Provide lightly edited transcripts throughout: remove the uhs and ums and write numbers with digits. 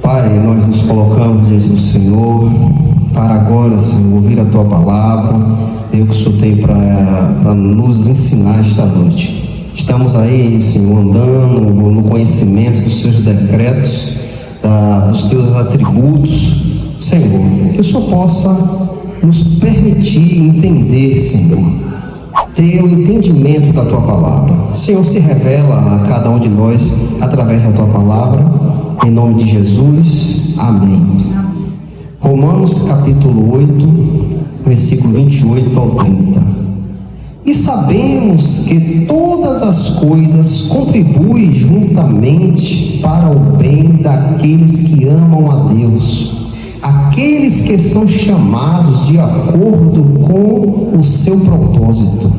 Pai, nós nos colocamos diante do Senhor para agora, Senhor, ouvir a Tua palavra. Eu que o Senhor tem para nos ensinar esta noite. Estamos aí, Senhor, andando no conhecimento dos Seus decretos, dos Teus atributos. Senhor, que o Senhor possa nos permitir entender, Senhor, ter o entendimento da Tua palavra. Senhor, se revela a cada um de nós através da Tua palavra, em nome de Jesus, amém. Romanos capítulo 8, versículo 28 ao 30. E sabemos que todas as coisas contribuem juntamente para o bem daqueles que amam a Deus, aqueles que são chamados de acordo com o seu propósito.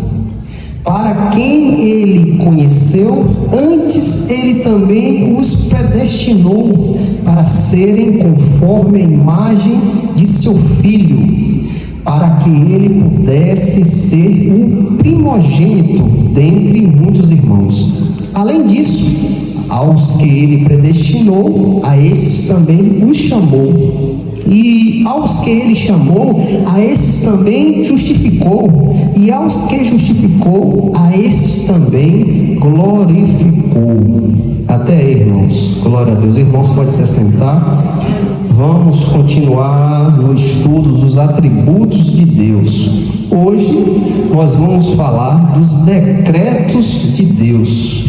Para quem Ele conheceu, antes Ele também os predestinou para serem conforme a imagem de seu Filho, para que Ele pudesse ser o primogênito dentre muitos irmãos. Além disso, aos que Ele predestinou, a esses também os chamou. E aos que Ele chamou, a esses também justificou. E aos que justificou, a esses também glorificou. Até aí, irmãos. Glória a Deus. Irmãos, pode se assentar. Vamos continuar no estudo dos atributos de Deus. Hoje nós vamos falar dos decretos de Deus.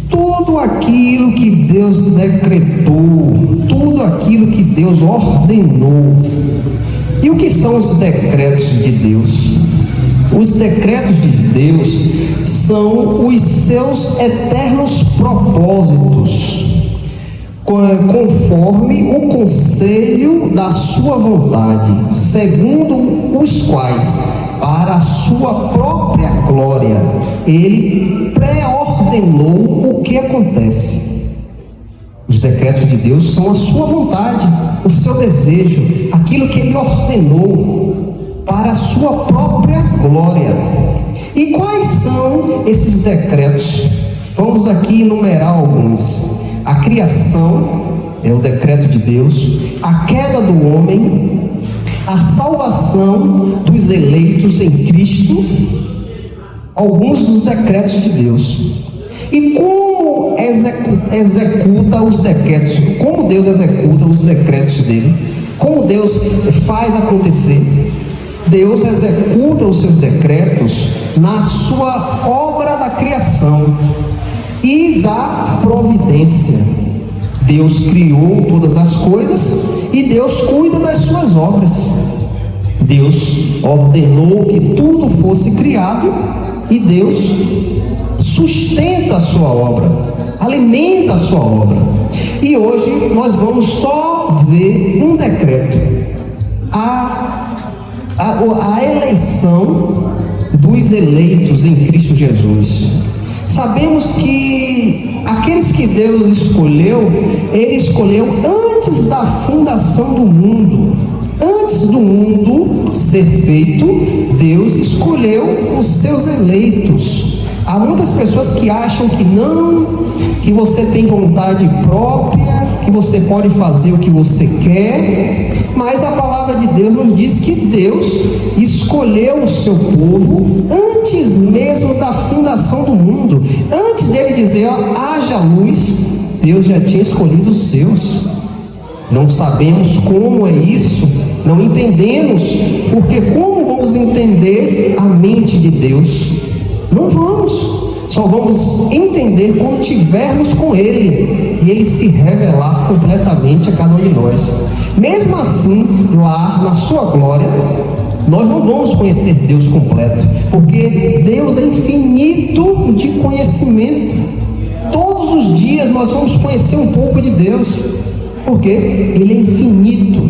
Tudo aquilo que Deus decretou, tudo aquilo que Deus ordenou. E o que são os decretos de Deus? Os decretos de Deus são os seus eternos propósitos, conforme o conselho da sua vontade, segundo os quais, para a sua própria glória, Ele pré-ordenou o que acontece. Os decretos de Deus são a sua vontade, o seu desejo, aquilo que Ele ordenou para a sua própria glória. E quais são esses decretos? Vamos aqui enumerar alguns. A criação é o decreto de Deus, a queda do homem, a salvação dos eleitos em Cristo, alguns dos decretos de Deus. E como executa os decretos? Como Deus executa os decretos dele? Como Deus faz acontecer? Deus executa os seus decretos na sua obra da criação e da providência. Deus criou todas as coisas e Deus cuida das suas obras. Deus ordenou que tudo fosse criado e Deus sustenta a sua obra, alimenta a sua obra. E hoje nós vamos só ver um decreto: a eleição dos eleitos em Cristo Jesus. Sabemos que aqueles que Deus escolheu, Ele escolheu antes da fundação do mundo. Antes do mundo ser feito, Deus escolheu os seus eleitos. Há muitas pessoas que acham que não, que você tem vontade própria, que você pode fazer o que você quer, mas a palavra de Deus nos diz que Deus escolheu o seu povo antes mesmo da fundação do mundo. Antes dele dizer, haja luz, Deus já tinha escolhido os seus. Não sabemos como é isso, não entendemos, porque como vamos entender a mente de Deus? Não vamos, só vamos entender quando estivermos com Ele e Ele se revelar completamente a cada um de nós. Mesmo assim, lá na sua glória, nós não vamos conhecer Deus completo, porque Deus é infinito de conhecimento. Todos os dias nós vamos conhecer um pouco de Deus, porque Ele é infinito.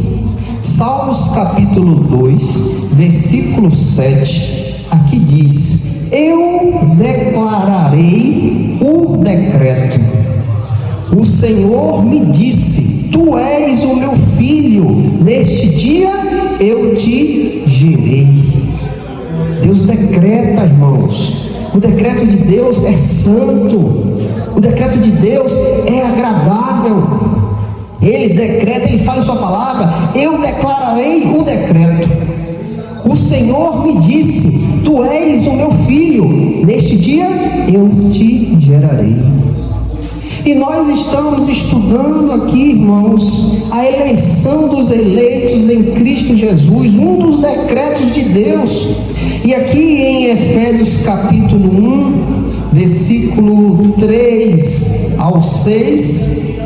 Salmos capítulo 2, versículo 7, aqui diz: eu declararei o decreto. O Senhor me disse: tu és o meu filho, neste dia eu te gerei. Deus decreta, irmãos. O decreto de Deus é santo. O decreto de Deus é agradável. Ele decreta, ele fala em sua palavra: eu declararei o decreto. O Senhor me disse: tu és o meu filho, neste dia eu te gerarei. E nós estamos estudando aqui, irmãos, a eleição dos eleitos em Cristo Jesus, um dos decretos de Deus. E aqui em Efésios capítulo 1, versículo 3 ao 6,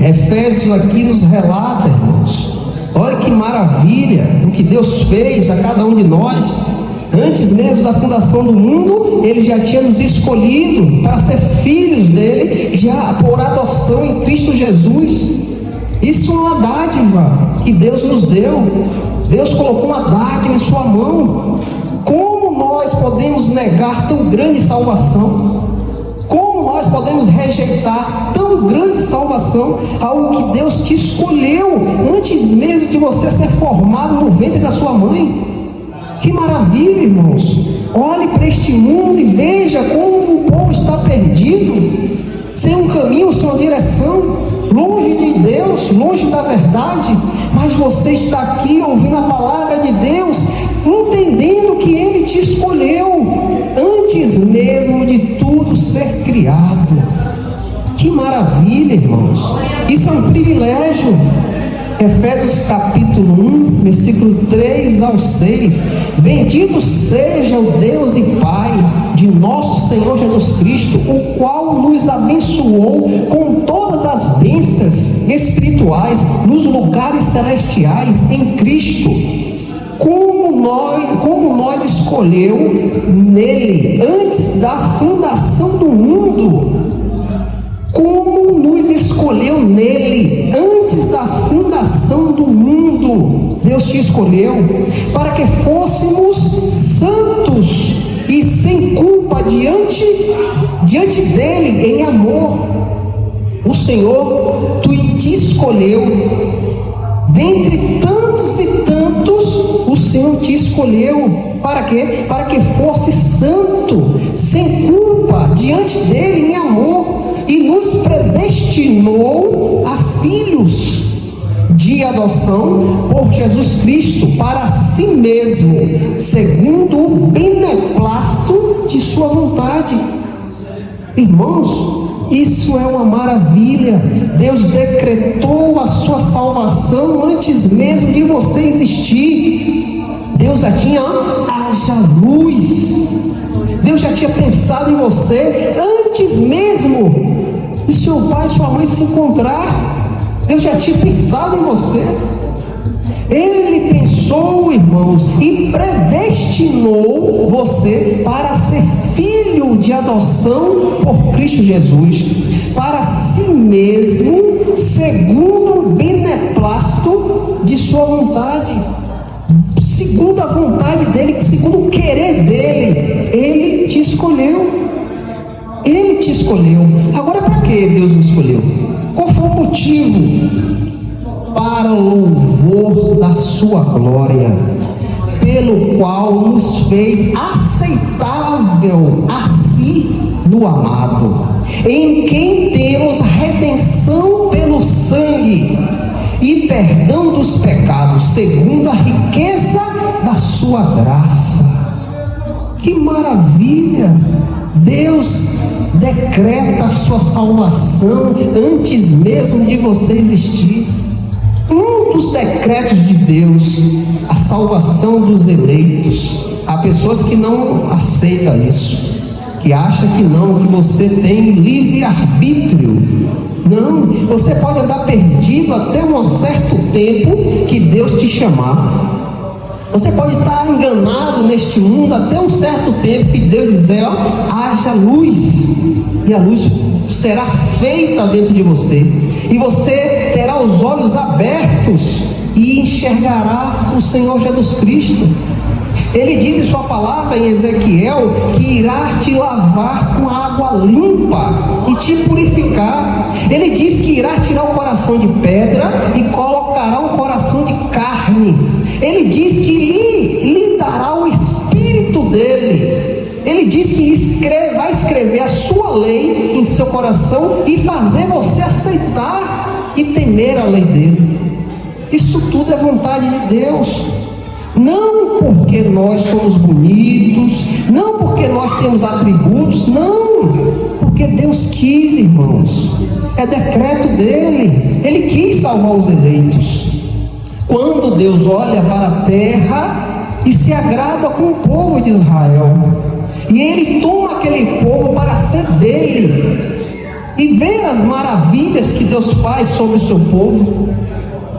Efésios aqui nos relata, irmãos, olha que maravilha o que Deus fez a cada um de nós. Antes mesmo da fundação do mundo, Ele já tinha nos escolhido para ser filhos dele, já por adoção em Cristo Jesus. Isso é uma dádiva que Deus nos deu. Deus colocou uma dádiva em sua mão. Como nós podemos negar tão grande salvação? Como nós podemos rejeitar tão grande salvação, algo que Deus te escolheu antes mesmo de você ser formado no ventre da sua mãe? Que maravilha, irmãos! Olhe para este mundo e veja como o povo está perdido, sem um caminho, sem uma direção, longe de Deus, longe da verdade. Mas você está aqui ouvindo a palavra de Deus, entendendo que Ele te escolheu antes mesmo de tudo ser criado. Que maravilha, irmãos! Isso é um privilégio. Efésios capítulo 1, versículo 3 ao 6. Bendito seja o Deus e Pai de nosso Senhor Jesus Cristo, o qual nos abençoou com todas as bênçãos espirituais nos lugares celestiais em Cristo, como nós escolheu nele antes da fundação do mundo. Como nos escolheu nele antes da fundação do mundo. Deus te escolheu para que fôssemos santos e sem culpa diante dele em amor. O Senhor te escolheu dentre tantos e tantos. O Senhor te escolheu para quê? Para que fosse santo, sem culpa diante dele em amor, e nos predestinou a filhos de adoção por Jesus Cristo para si mesmo, segundo o beneplácito de sua vontade. Irmãos, isso é uma maravilha. Deus decretou a sua salvação antes mesmo de você existir. Deus já tinha, haja luz. Deus já tinha pensado em você antes mesmo de seu pai e sua mãe se encontrar. Deus já tinha pensado em você. Ele pensou, irmãos, e predestinou você para ser filho de adoção por Cristo Jesus, para si mesmo, segundo o beneplácito de sua vontade, segundo a vontade dele, segundo o querer dele. Ele te escolheu. Ele te escolheu. Agora, para que Deus nos escolheu? Qual foi o motivo? Para o louvor da sua glória, pelo qual nos fez aceitável a si no amado, em quem temos redenção pelo sangue e perdão dos pecados, segundo a riqueza da sua graça. Que maravilha! Deus decreta a sua salvação antes mesmo de você existir. Um dos decretos de Deus, a salvação dos eleitos. Há pessoas que não aceitam isso, que acham que não, que você tem livre arbítrio. Não, você pode andar perdido até um certo tempo que Deus te chamar. Você pode estar enganado neste mundo até um certo tempo que Deus dizer, haja luz, e a luz será feita dentro de você, e você terá os olhos abertos e enxergará o Senhor Jesus Cristo. Ele diz em sua palavra em Ezequiel que irá te lavar com água limpa e te purificar. Ele diz que irá tirar o coração de pedra e colocará um coração de carne. Ele diz que lhe dará o Espírito dele. Ele Ele diz que vai escrever a sua lei em seu coração e fazer você aceitar e temer a lei dele. Isso tudo é vontade de Deus. Não porque nós somos bonitos, não porque nós temos atributos, não, porque Deus quis, irmãos. É decreto dele. Ele quis salvar os eleitos. Quando Deus olha para a terra e se agrada com o povo de Israel, e ele toma aquele povo para ser dele, e ver as maravilhas que Deus faz sobre o seu povo.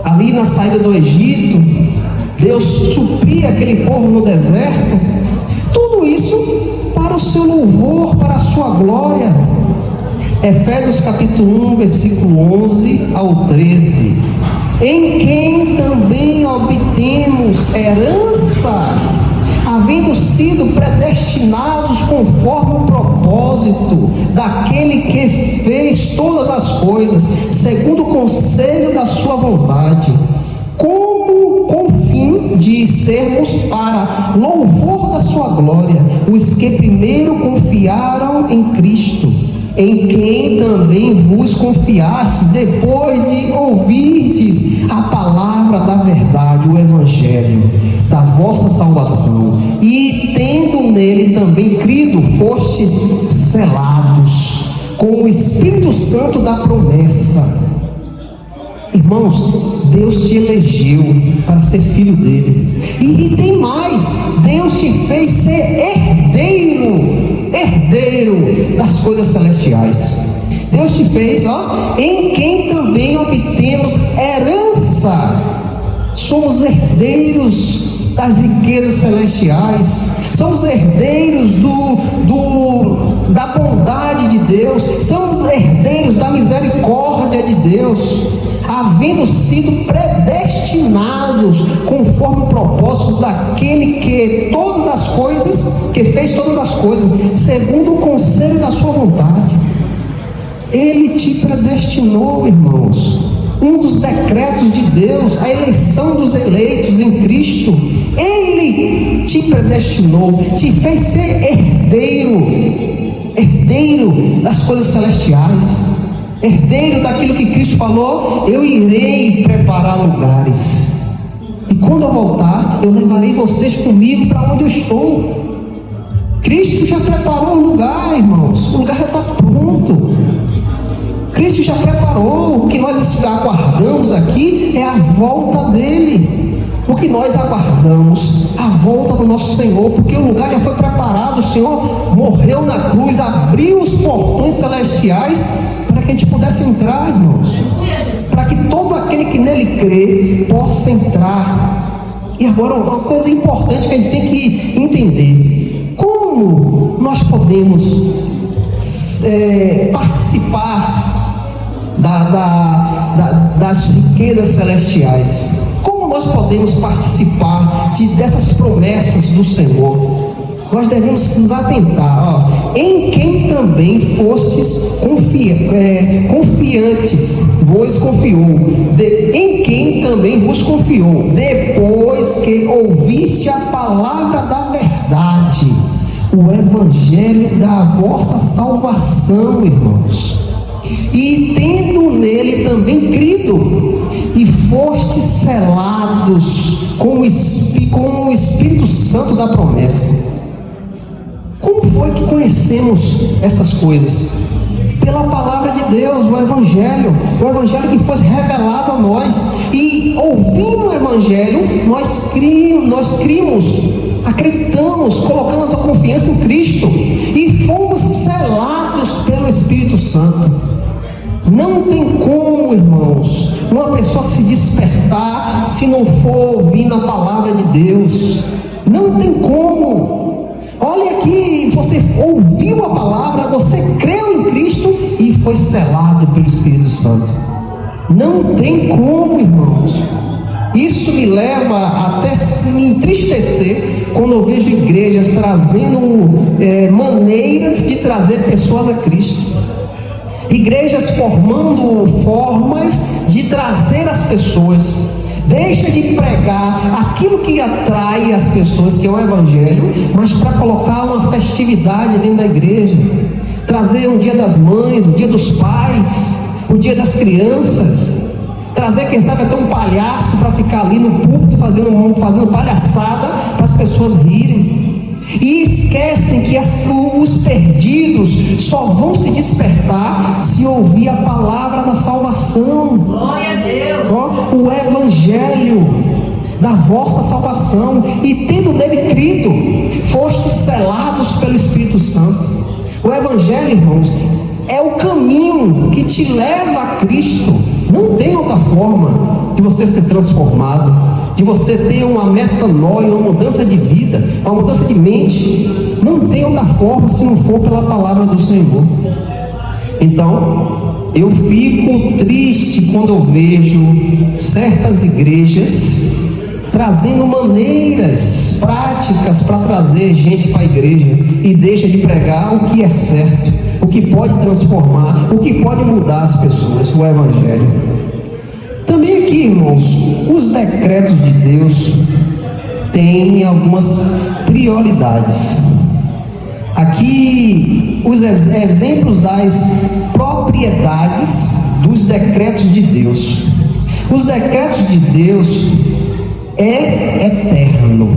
Ali na saída do Egito, Deus supria aquele povo no deserto. Tudo isso para o seu louvor, para a sua glória. Efésios capítulo 1, versículo 11 ao 13. Em quem também obtemos herança, havendo sido predestinados conforme o propósito daquele que fez todas as coisas, segundo o conselho da sua vontade, com o fim de sermos para louvor da sua glória, os que primeiro confiaram em Cristo, em quem também vos confiastes, depois de ouvirdes a palavra da verdade, o evangelho da vossa salvação, e tendo nele também crido, fostes selados com o Espírito Santo da promessa. Irmãos, Deus te elegeu para ser filho dele, e tem mais, Deus te fez ser herdeiro das coisas celestiais. Deus te fez, em quem também obtemos herança. Somos herdeiros das riquezas celestiais, somos herdeiros da bondade de Deus, somos herdeiros da misericórdia de Deus, havendo sido predestinados conforme o propósito daquele que fez todas as coisas, segundo o conselho da sua vontade. Ele te predestinou, irmãos. Um dos decretos de Deus, a eleição dos eleitos em Cristo. Ele te predestinou, te fez ser herdeiro das coisas celestiais, herdeiro daquilo que Cristo falou: eu irei preparar lugares, e quando eu voltar, eu levarei vocês comigo para onde eu estou. Cristo já preparou o lugar, irmãos. O lugar já está pronto. Cristo já preparou. O que nós aguardamos aqui é a volta dele. O que nós aguardamos, a volta do nosso Senhor, porque o lugar já foi preparado. O Senhor morreu na cruz, abriu os portões celestiais para que a gente pudesse entrar, irmãos, para que todo aquele que nele crê possa entrar. E agora uma coisa importante que a gente tem que entender: como nós podemos participar das riquezas celestiais? Como nós podemos participar dessas promessas do Senhor? Nós devemos nos atentar, em quem também fostes confiantes, vos confiou, em quem também vos confiou, depois que ouviste a palavra da verdade, o evangelho da vossa salvação, irmãos, e tendo nele também crido, e fostes selados com o Espírito Santo da promessa. Como foi que conhecemos essas coisas? Pela palavra de Deus, o evangelho que foi revelado a nós, e ouvindo o evangelho, nós crimos, acreditamos, colocamos a confiança em Cristo, e fomos selados pelo Espírito Santo. Não tem como, irmãos, uma pessoa se despertar se não for ouvindo a palavra de Deus. Não tem como. Olha aqui, você ouviu a palavra, você creu em Cristo e foi selado pelo Espírito Santo. Não tem como, irmãos. Isso me leva até me entristecer quando eu vejo igrejas trazendo maneiras de trazer pessoas a Cristo. Igrejas formando formas de trazer as pessoas. Deixa de pregar aquilo que atrai as pessoas, que é o Evangelho, mas para colocar uma festividade dentro da igreja, trazer um dia das mães, um dia dos pais, o dia das crianças, trazer, quem sabe, até um palhaço para ficar ali no púlpito fazendo palhaçada para as pessoas rirem. E esquecem que os perdidos só vão se despertar se ouvir a palavra da salvação. Glória a Deus. O Evangelho da vossa salvação, e tendo nele crido, fostes selados pelo Espírito Santo. O Evangelho, irmãos, é o caminho que te leva a Cristo. Não tem outra forma de você ser transformado, de você ter uma metanoia, uma mudança de vida, uma mudança de mente. Não tem outra forma se não for pela palavra do Senhor. Então, eu fico triste quando eu vejo certas igrejas trazendo maneiras práticas para trazer gente para a igreja e deixa de pregar o que é certo, o que pode transformar, o que pode mudar as pessoas, o Evangelho. Também aqui, irmãos, os decretos de Deus têm algumas prioridades. Aqui, os exemplos das propriedades dos decretos de Deus. Os decretos de Deus é eterno.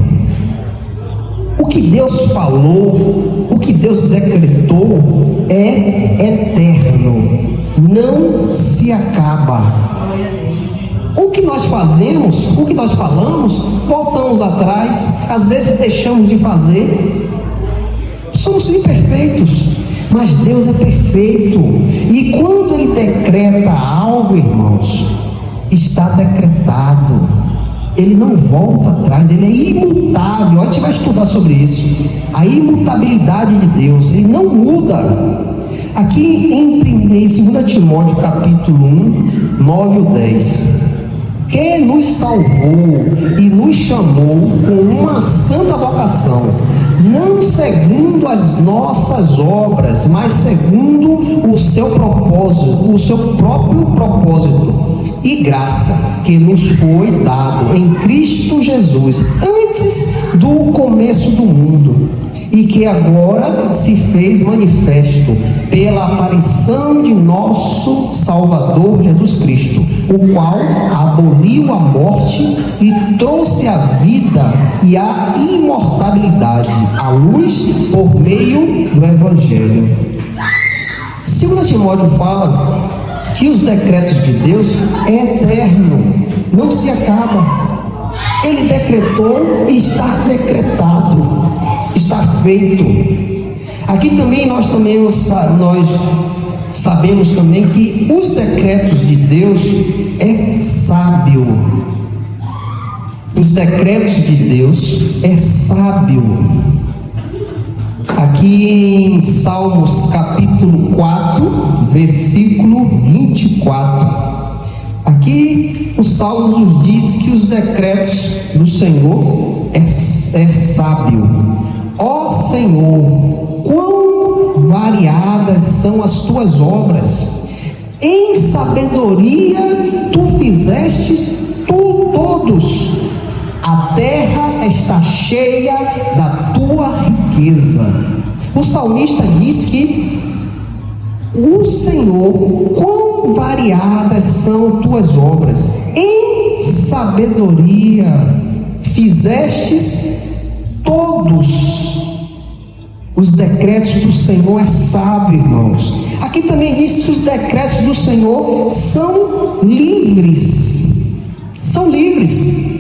O que Deus falou, o que Deus decretou é eterno, não se acaba. O que nós fazemos, o que nós falamos, voltamos atrás, às vezes deixamos de fazer. Somos imperfeitos, mas Deus é perfeito. E quando Ele decreta algo, irmãos, está decretado. Ele não volta atrás, Ele é imutável. A gente vai estudar sobre isso. A imutabilidade de Deus, Ele não muda. Aqui em 2 Timóteo capítulo 1, 9 e 10, que nos salvou e nos chamou com uma santa vocação, não segundo as nossas obras, mas segundo o seu propósito, o seu próprio propósito e graça que nos foi dado em Cristo Jesus antes do começo do mundo, e que agora se fez manifesto pela aparição de nosso Salvador Jesus Cristo, o qual aboliu a morte e trouxe a vida e a imortabilidade à luz por meio do Evangelho. 2 Timóteo fala que os decretos de Deus é eterno, não se acaba. Ele decretou e está decretado, está feito. Aqui também nós sabemos também que os decretos de Deus é sábio. Os decretos de Deus é sábio. Aqui em Salmos capítulo 4, versículo 24. Aqui o Salmos nos diz que os decretos do Senhor é sábio. Ó Senhor, quão variadas são as tuas obras, em sabedoria tu fizeste todos, a terra está cheia da tua riqueza. O salmista diz que o Senhor, quão variadas são tuas obras, em sabedoria fizestes todos. Os decretos do Senhor é sábio, irmãos. Aqui também diz que os decretos do Senhor são livres. São livres.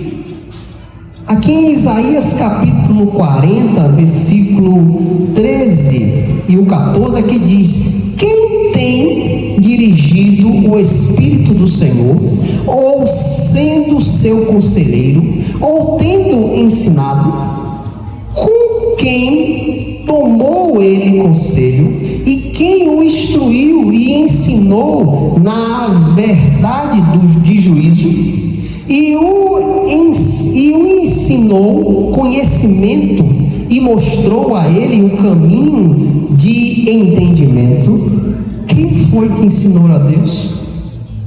Aqui em Isaías capítulo 40, versículo 13 e o 14, aqui diz: quem tem dirigido o Espírito do Senhor, ou sendo seu conselheiro, ou tendo ensinado, com quem tomou ele conselho, e quem o instruiu e ensinou na verdade de juízo, e o ensinou conhecimento e mostrou a ele o caminho de entendimento. Quem foi que ensinou a Deus?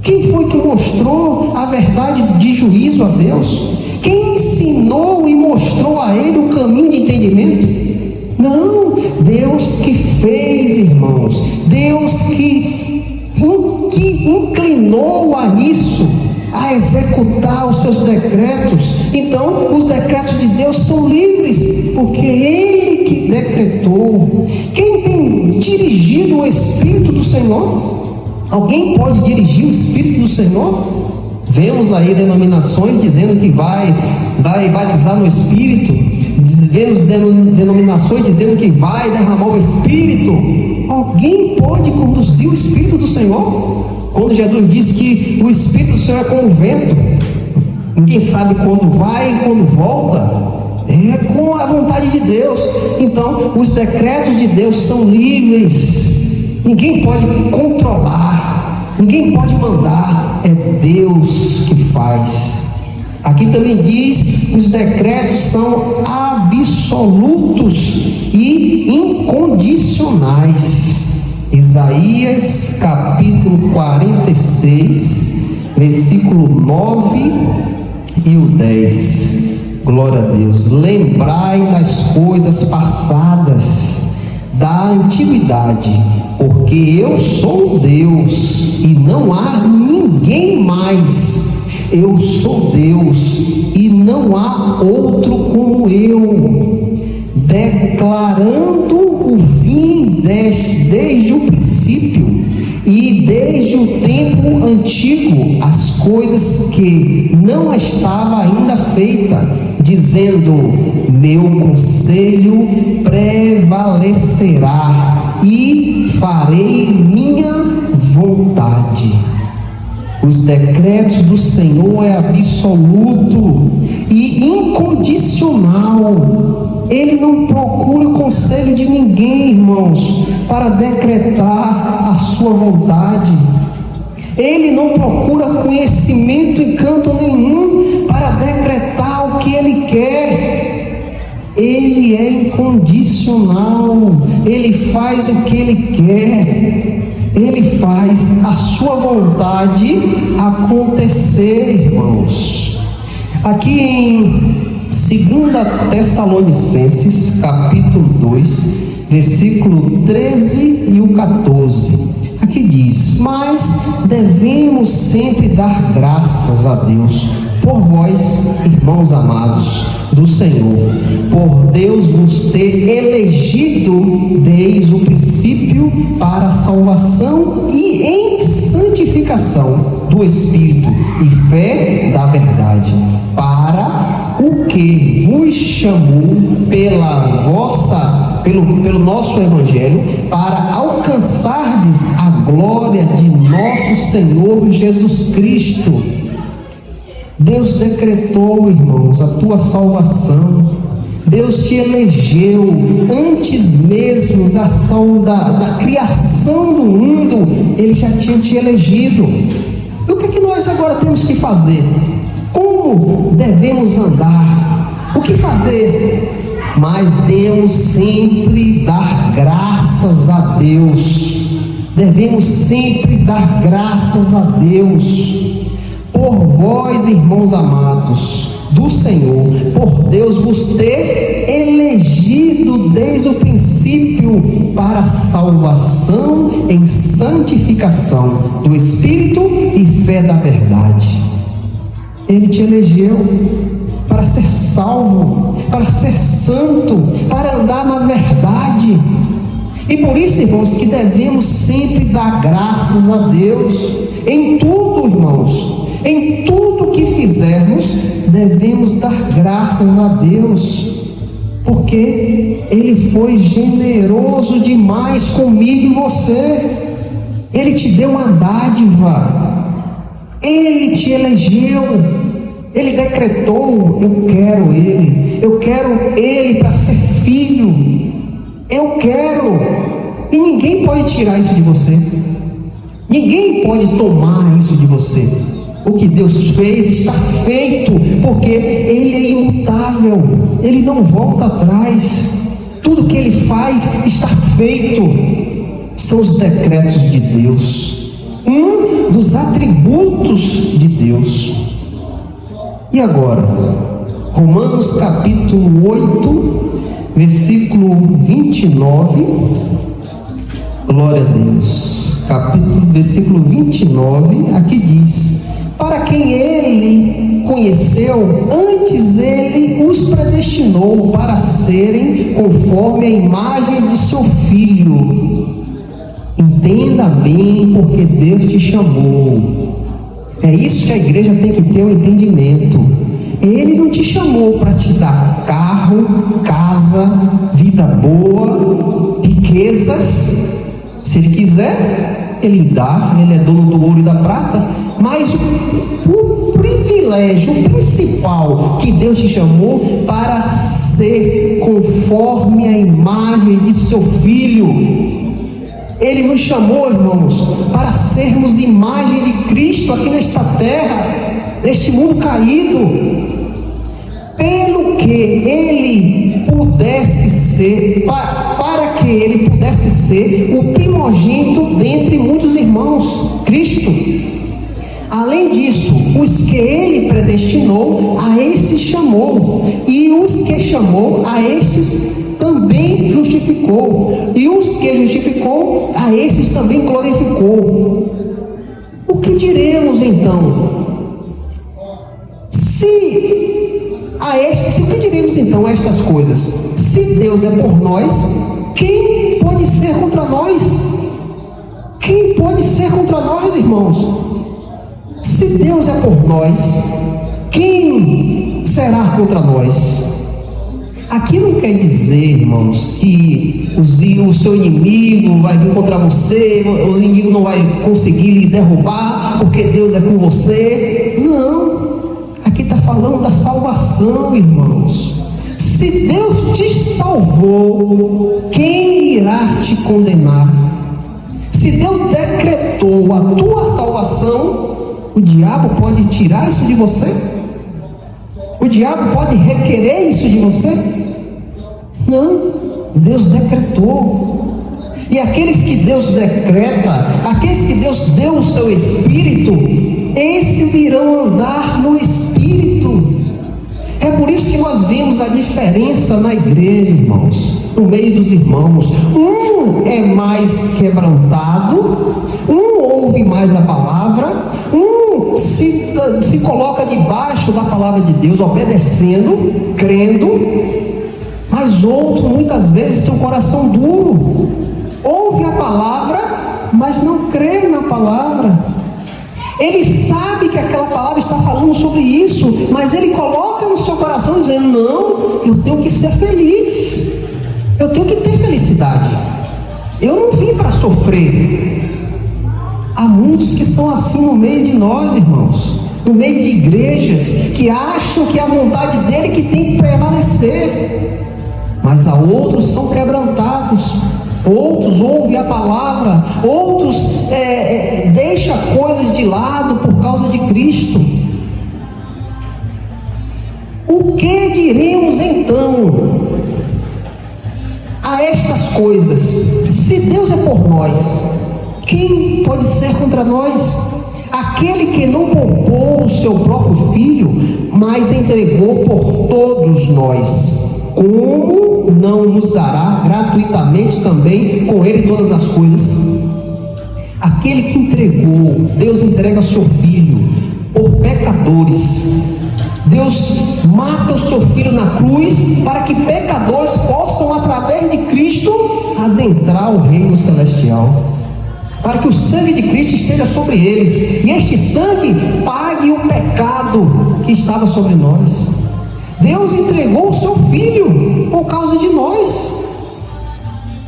Quem foi que mostrou a verdade de juízo a Deus? Quem ensinou e mostrou a ele o caminho de entendimento? Não, Deus que fez, irmãos. Deus que inclinou a isso, a executar os seus decretos. Então, os decretos de Deus são livres, porque Ele que decretou. Quem tem dirigido o Espírito do Senhor? Alguém pode dirigir o Espírito do Senhor? Vemos aí denominações dizendo que vai batizar no Espírito. Vemos denominações dizendo que vai derramar o Espírito. Alguém pode conduzir o Espírito do Senhor? Quando Jesus disse que o Espírito do Senhor é como o vento, ninguém sabe quando vai e quando volta. É com a vontade de Deus. Então, os decretos de Deus são livres. Ninguém pode controlar, ninguém pode mandar. É Deus que faz. Aqui também diz que os decretos são absolutos e incondicionais. Isaías capítulo 46, versículo 9 e o 10. Glória a Deus. Lembrai das coisas passadas, da antiguidade, porque eu sou Deus e não há ninguém mais. Eu sou Deus e não há outro como eu, declarando o fim desde o princípio e desde o tempo antigo as coisas que não estava ainda feita, dizendo: meu conselho prevalecerá e farei minha vontade. Os decretos do Senhor é absoluto e incondicional. Ele não procura o conselho de ninguém, irmãos, para decretar a sua vontade. Ele não procura conhecimento e canto nenhum para decretar o que Ele quer. Ele é incondicional. Ele faz o que Ele quer. Ele faz a sua vontade acontecer, irmãos. Aqui em 2 Tessalonicenses, capítulo 2, versículo 13 e o 14. Aqui diz: mas devemos sempre dar graças a Deus por vós, irmãos amados do Senhor, por Deus vos ter elegido desde o princípio para a salvação e em santificação do Espírito e fé da verdade, para o que vos chamou pelo nosso Evangelho, para alcançardes a glória de nosso Senhor Jesus Cristo. Deus decretou, irmãos, a tua salvação. Deus te elegeu antes mesmo da criação do mundo. Ele já tinha te elegido. E o que é que nós agora temos que fazer? Como devemos andar? O que fazer? Mas devemos sempre dar graças a Deus. Devemos sempre dar graças a Deus. Por vós, irmãos amados do Senhor, por Deus vos ter elegido desde o princípio para a salvação em santificação do Espírito e fé da verdade. Ele te elegeu para ser salvo, para ser santo, para andar na verdade. E por isso, irmãos, que devemos sempre dar graças a Deus em tudo, irmãos. Em tudo que fizermos, devemos dar graças a Deus, porque Ele foi generoso demais comigo e você. Ele te deu uma dádiva, Ele te elegeu, Ele decretou: eu quero Ele para ser filho, eu quero. E ninguém pode tirar isso de você, ninguém pode tomar isso de você. O que Deus fez está feito, porque Ele é imutável, Ele não volta atrás. Tudo que Ele faz está feito. São os decretos de Deus. Um um dos atributos de Deus. E agora, Romanos capítulo 8, versículo 29, glória a Deus, versículo 29, aqui diz: para quem ele conheceu, antes ele os predestinou para serem conforme a imagem de seu Filho. Entenda bem, porque Deus te chamou. É isso que a igreja tem que ter um entendimento. Ele não te chamou para te dar carro, casa, vida boa, riquezas. Se ele quiser, ele dá, ele é dono do ouro e da prata. Mas o privilégio principal que Deus te chamou para ser conforme a imagem de seu Filho. Ele nos chamou, irmãos, para sermos imagem de Cristo aqui nesta terra, neste mundo caído, pelo que ele pudesse ser, para que ele pudesse ser o primogênito dentre muitos irmãos, Cristo. Além disso, os que ele predestinou, a esses chamou, e os que chamou, a estes também justificou, e os que justificou, a esses também glorificou. O que diremos então? O que diremos então a estas coisas? Se Deus é por nós, quem pode ser contra nós? Quem pode ser contra nós, irmãos? Se Deus é por nós, quem será contra nós? Aqui não quer dizer, irmãos, que o seu inimigo vai vir contra você, o inimigo não vai conseguir lhe derrubar, porque Deus é com você. Não, aqui está falando da salvação, irmãos. Se Deus te salvou, quem irá te condenar? Se Deus decretou a tua salvação, o diabo pode tirar isso de você? O diabo pode requerer isso de você? Não, Deus decretou. E aqueles que Deus decreta, aqueles que Deus deu o seu Espírito, esses irão andar no Espírito. É por isso que nós vemos a diferença na igreja, irmãos, no meio dos irmãos. Um é mais quebrantado, um ouve mais a palavra, um se coloca debaixo da palavra de Deus, obedecendo, crendo, mas outro muitas vezes tem um coração duro, ouve a palavra, mas não crê na palavra. Ele sabe que aquela palavra está falando sobre isso, mas ele coloca no seu coração dizendo: não, eu tenho que ser feliz, eu tenho que ter felicidade, eu não vim para sofrer. Há muitos que são assim no meio de nós, irmãos, no meio de igrejas, que acham que é a vontade dele que tem que prevalecer, mas há outros que são quebrantados, outros ouvem a palavra, outros deixam coisas de lado por causa de Cristo. O que diremos então a estas coisas? Se Deus é por nós, quem pode ser contra nós? Aquele que não poupou o seu próprio Filho, mas entregou por todos nós, como não nos dará gratuitamente também com ele todas as coisas? Aquele que entregou, Deus entrega seu Filho por pecadores. Deus mata o seu Filho na cruz para que pecadores possam, através de Cristo, adentrar o reino celestial, para que o sangue de Cristo esteja sobre eles, e este sangue pague o pecado que estava sobre nós. Deus entregou o seu Filho por causa de nós.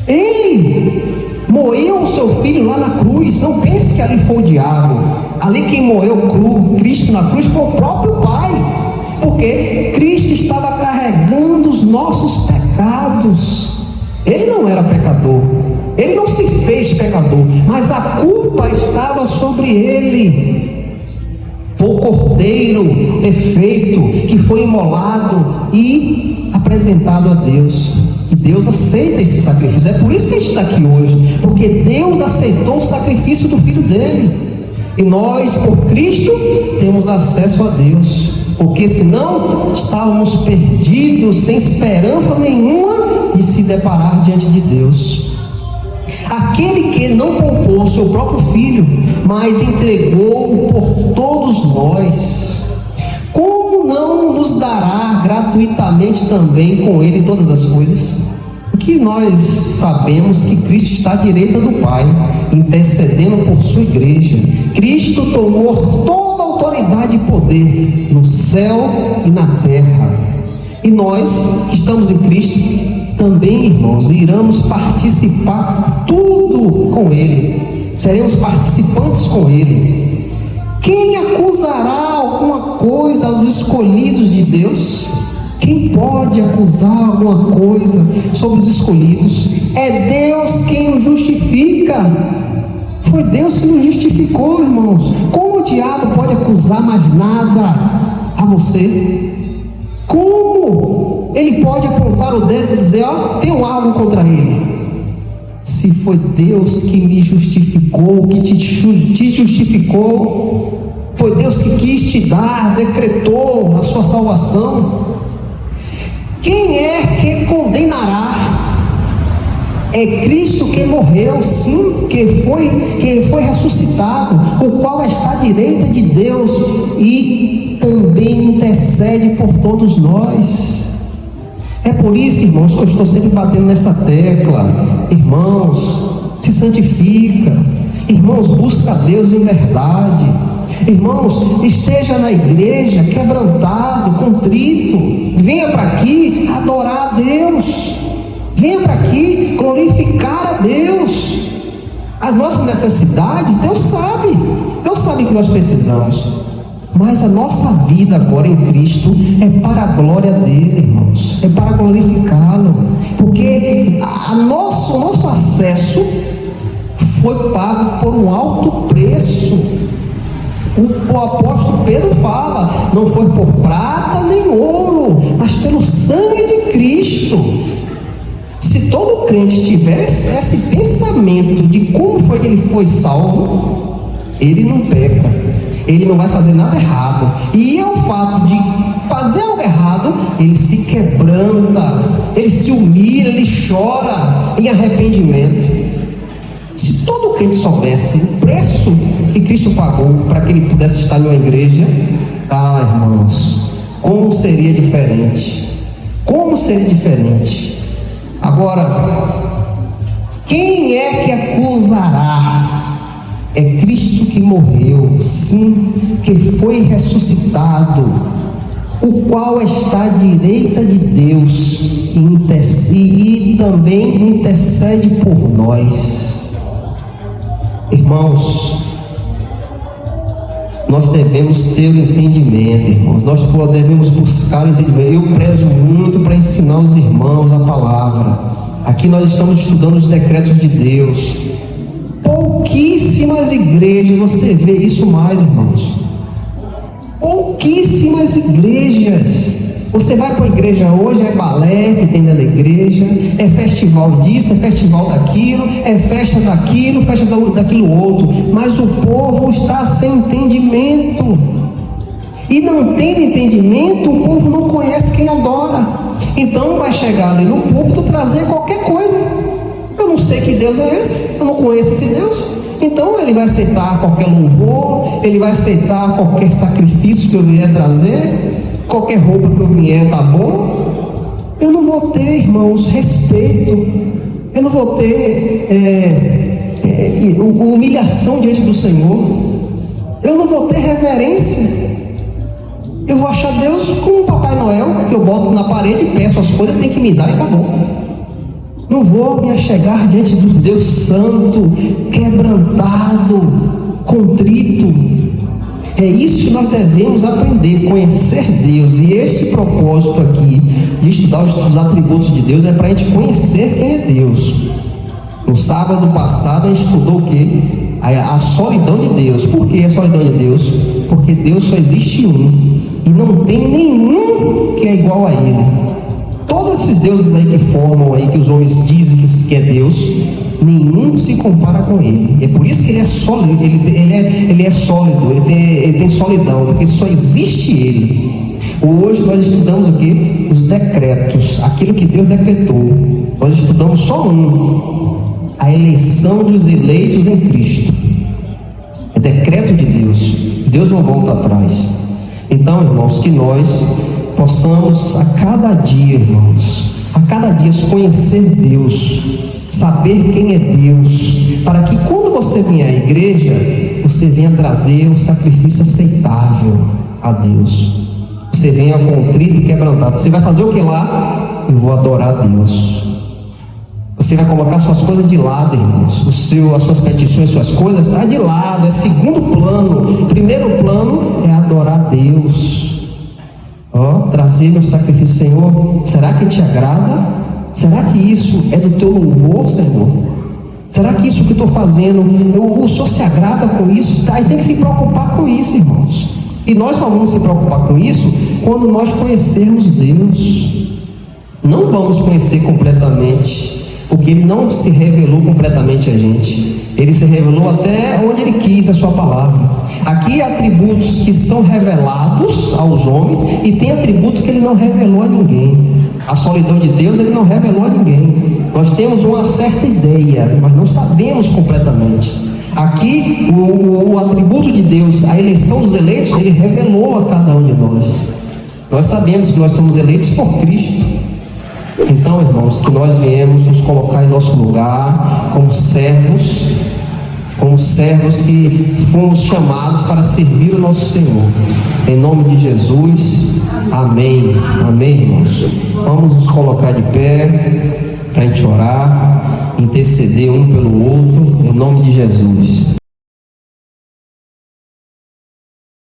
Ele moeu o seu Filho lá na cruz. Não pense que ali foi o diabo. Ali quem moeu Cristo na cruz foi o próprio Pai, porque Cristo estava carregando os nossos pecados. Ele não era pecador, ele não se fez pecador, mas a culpa estava sobre ele. Foi o cordeiro perfeito que foi imolado e apresentado a Deus, e Deus aceita esse sacrifício. É por isso que a gente está aqui hoje, porque Deus aceitou o sacrifício do Filho dele. E nós, por Cristo, temos acesso a Deus, porque senão estávamos perdidos, sem esperança nenhuma de se deparar diante de Deus. Aquele que não poupou o seu próprio Filho, mas entregou por todos nós, como não nos dará gratuitamente também com Ele todas as coisas? Que nós sabemos que Cristo está à direita do Pai, intercedendo por sua igreja. Cristo tomou toda a autoridade e poder no céu e na terra. E nós, que estamos em Cristo, também, irmãos, iremos participar tudo com Ele. Seremos participantes com Ele. Quem acusará alguma coisa aos escolhidos de Deus? Quem pode acusar alguma coisa sobre os escolhidos? É Deus quem os justifica. Foi Deus que nos justificou, irmãos. Como o diabo pode acusar mais nada a você? Como ele pode apontar o dedo e dizer, ó, tenho algo contra ele? Se foi Deus que me justificou, que te justificou, foi Deus que quis te dar, decretou a sua salvação. Quem é que condenará? É Cristo que morreu, sim, que foi ressuscitado, o qual está à direita de Deus e também intercede por todos nós. É por isso, irmãos, que eu estou sempre batendo nessa tecla. Irmãos, se santifica. Irmãos, busca a Deus em verdade. Irmãos, esteja na igreja quebrantado, contrito. Venha para aqui adorar a Deus. Venha para aqui glorificar a Deus. As nossas necessidades, Deus sabe que nós precisamos. Mas a nossa vida agora em Cristo é para a glória dele, irmãos. É para glorificá-lo. Porque o nosso acesso foi pago por um alto preço. O apóstolo Pedro fala, não foi por prata nem ouro, mas pelo sangue de Cristo. Se todo crente tivesse esse pensamento de como foi que ele foi salvo, ele não peca, ele não vai fazer nada errado. E o fato de fazer algo errado, ele se quebranta, ele se humilha, ele chora em arrependimento. Se todo crente soubesse o preço que Cristo pagou para que ele pudesse estar numa igreja, irmãos, como seria diferente? Como seria diferente? Agora, quem é que acusará? É Cristo que morreu, sim, que foi ressuscitado, o qual está à direita de Deus e também intercede por nós. Irmãos, nós devemos ter o entendimento, irmãos. Nós devemos buscar o entendimento. Eu prezo muito para ensinar os irmãos a palavra. Aqui nós estamos estudando os decretos de Deus. Pouquíssimas igrejas você vê isso mais, irmãos. Pouquíssimas igrejas. Você vai para a igreja hoje, é balé que tem dentro da igreja, é festival disso, é festival daquilo, é festa daquilo, festa daquilo outro, mas o povo está sem entendimento, e não tendo entendimento, o povo não conhece quem adora. Então vai chegar ali no púlpito trazer qualquer coisa. Eu não sei que Deus é esse, eu não conheço esse Deus. Então ele vai aceitar qualquer louvor, ele vai aceitar qualquer sacrifício que eu vier trazer, qualquer roupa que eu vier, tá bom? Eu não vou ter, irmãos, respeito. Eu não vou ter humilhação diante do Senhor. Eu não vou ter reverência. Eu vou achar Deus como um Papai Noel, que eu boto na parede e peço as coisas, tem que me dar e acabou. Não vou me achegar diante do Deus Santo, quebrantado, contrito. É isso que nós devemos aprender, conhecer Deus. E esse propósito aqui de estudar os atributos de Deus é para a gente conhecer quem é Deus. No sábado passado a gente estudou o quê? A solidão de Deus. Por que a solidão de Deus? Porque Deus só existe um, e não tem nenhum que é igual a Ele. Todos esses deuses aí que formam aí, que os homens dizem que é Deus, nenhum se compara com ele. É por isso que ele é sólido, ele é sólido, ele tem solidão, porque só existe ele. Hoje nós estudamos o quê? Os decretos, aquilo que Deus decretou. Nós estudamos só a eleição dos eleitos em Cristo. É decreto de Deus. Deus não volta atrás. Então, irmãos, que nós possamos a cada dia, irmãos, a cada dia conhecer Deus, saber quem é Deus, para que quando você vier à igreja, você venha trazer um sacrifício aceitável a Deus. Você venha contrito e quebrantado. Você vai fazer o que lá? Eu vou adorar a Deus. Você vai colocar suas coisas de lado, irmãos. As suas petições, suas coisas, está de lado, é segundo plano. Primeiro plano é adorar a Deus. Trazer meu sacrifício, Senhor. Será que te agrada? Será que isso é do teu louvor, Senhor? Será que isso que eu estou fazendo, o Senhor se agrada com isso? Tá? E tem que se preocupar com isso, irmãos. E nós só vamos se preocupar com isso quando nós conhecermos Deus. Não vamos conhecer completamente, porque Ele não se revelou completamente a gente. Ele se revelou até onde Ele quis a sua palavra. Aqui há atributos que são revelados aos homens e tem atributo que Ele não revelou a ninguém. A solidão de Deus Ele não revelou a ninguém. Nós temos uma certa ideia, mas não sabemos completamente. Aqui o atributo de Deus, a eleição dos eleitos, Ele revelou a cada um de nós. Nós sabemos que nós somos eleitos por Cristo. Então, irmãos, que nós viemos nos colocar em nosso lugar como servos que fomos chamados para servir o nosso Senhor. Em nome de Jesus, amém. Amém, irmãos. Vamos nos colocar de pé para a gente orar, interceder um pelo outro, em nome de Jesus.